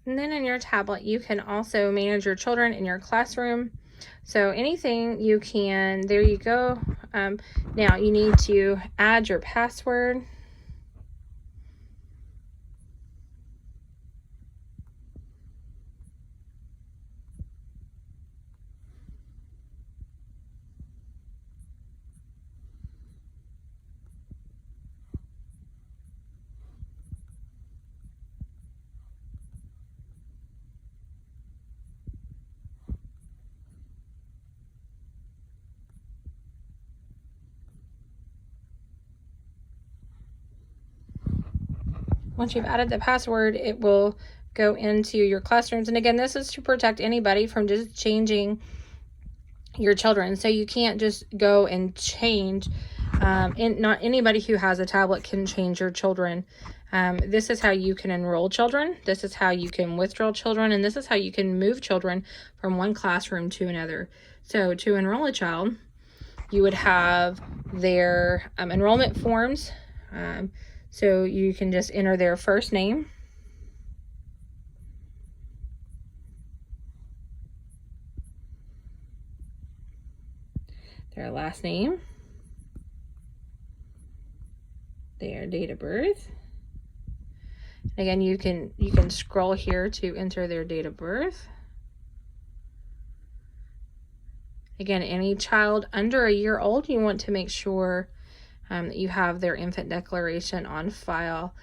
And then in your tablet, you can also manage your children in your classroom. So anything you can, there you go. Now you need to add your password. Once you've added the password, it will go into your classrooms. And again, this is to protect anybody from just changing your children. So you can't just go and change. Not anybody who has a tablet can change your children. This is how you can enroll children. This is how you can withdraw children. And this is how you can move children from one classroom to another. So to enroll a child, you would have their enrollment forms. So you can just enter their first name, their last name, their date of birth. Again, you can scroll here to enter their date of birth. Again, any child under a year old, you want to make sure that you have their infant declaration on file,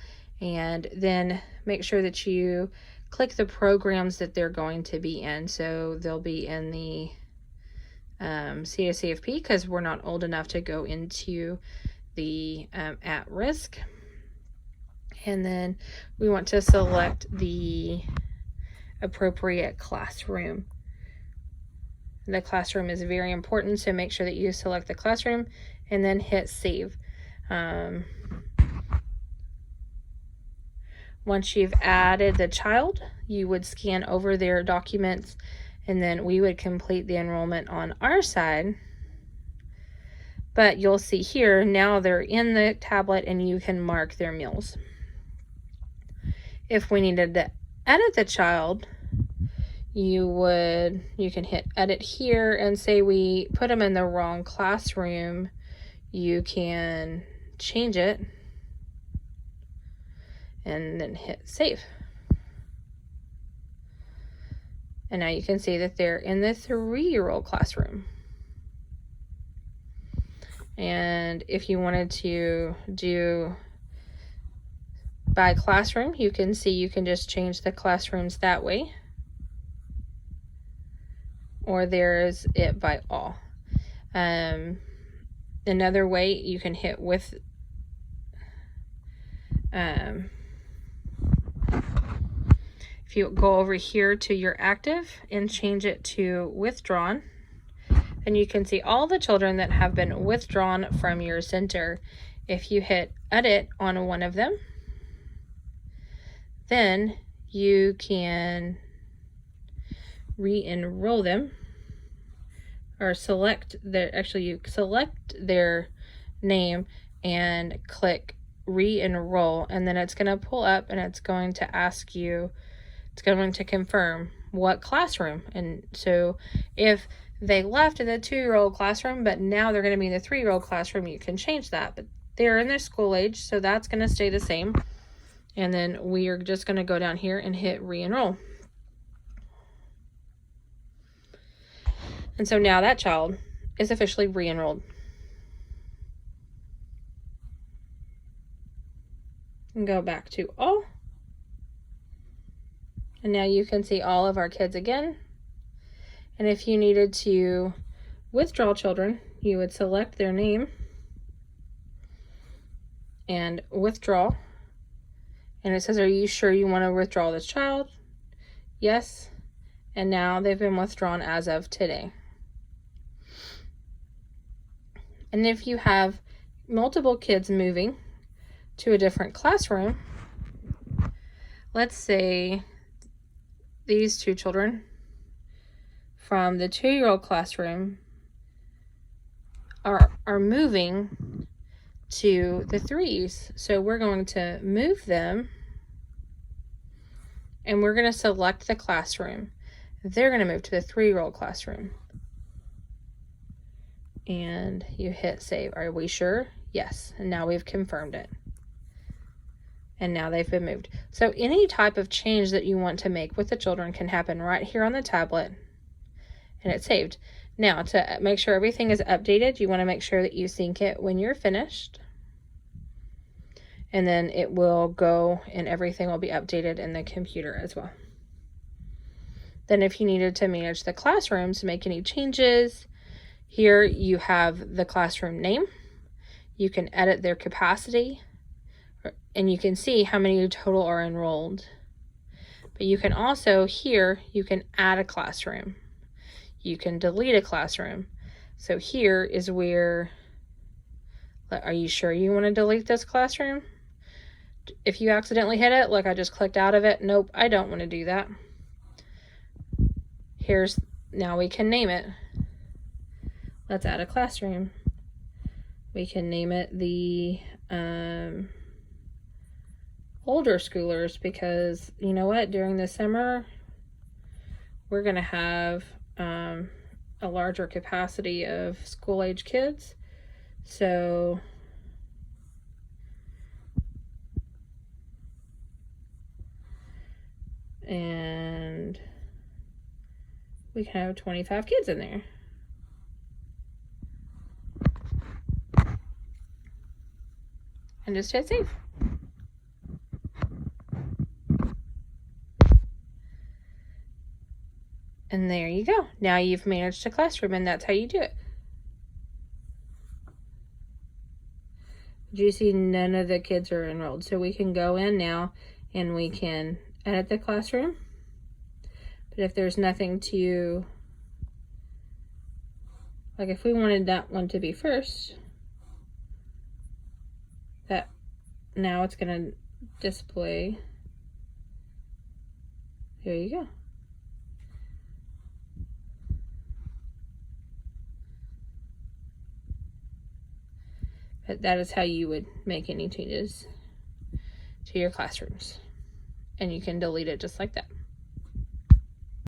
and then make sure that you click the programs that they're going to be in. So they'll be in the CACFP because we're not old enough to go into the at risk. And then we want to select the appropriate classroom. The classroom is very important, so make sure that you select the classroom and then hit save. Once you've added the child, you would scan over their documents, and then we would complete the enrollment on our side. But you'll see here, now they're in the tablet and you can mark their meals. If we needed to edit the child, you can hit edit here, and say we put them in the wrong classroom, you can change it and then hit save. And now you can see that they're in the 3-year-old classroom. And if you wanted to do by classroom, you can see you can just change the classrooms that way. Or there's it by all. Another way, you can hit with if you go over here to your active and change it to withdrawn, then you can see all the children that have been withdrawn from your center. If you hit edit on one of them, then you can re-enroll them, or select you select their name and click re-enroll, and then it's going to pull up and it's going to ask you, it's going to confirm what classroom. And so if they left in the 2-year-old classroom, but now they're going to be in the 3-year-old classroom, you can change that. But they're in their school age, so that's going to stay the same. And then we are just going to go down here and hit re-enroll. And so now that child is officially re-enrolled. And go back to all. And now you can see all of our kids again. And if you needed to withdraw children, you would select their name and withdraw. And it says, are you sure you want to withdraw this child? Yes. And now they've been withdrawn as of today. And if you have multiple kids moving to a different classroom, let's say these 2 children from the 2-year-old classroom are moving to the 3s. So we're going to move them and we're going to select the classroom. They're going to move to the 3-year-old classroom. And you hit save. Are we sure? Yes. And now we've confirmed it. And now they've been moved. So any type of change that you want to make with the children can happen right here on the tablet. And it's saved. Now, to make sure everything is updated, you want to make sure that you sync it when you're finished. And then it will go and everything will be updated in the computer as well. Then if you needed to manage the classrooms, make any changes, here you have the classroom name. You can edit their capacity, and you can see how many total are enrolled. But you can also, here, you can add a classroom. You can delete a classroom. So here is where, are you sure you want to delete this classroom? If you accidentally hit it, like I just clicked out of it, nope, I don't want to do that. Now we can name it. Let's add a classroom. We can name it the older schoolers, because you know what, during the summer we're going to have a larger capacity of school age kids. So and we can have 25 kids in there. And just hit save. And there you go. Now you've managed a classroom, and that's how you do it. Do you see none of the kids are enrolled? So we can go in now and we can edit the classroom. But if there's nothing to, like if we wanted that one to be first, that now it's going to display. There you go. But that is how you would make any changes to your classrooms. And you can delete it just like that.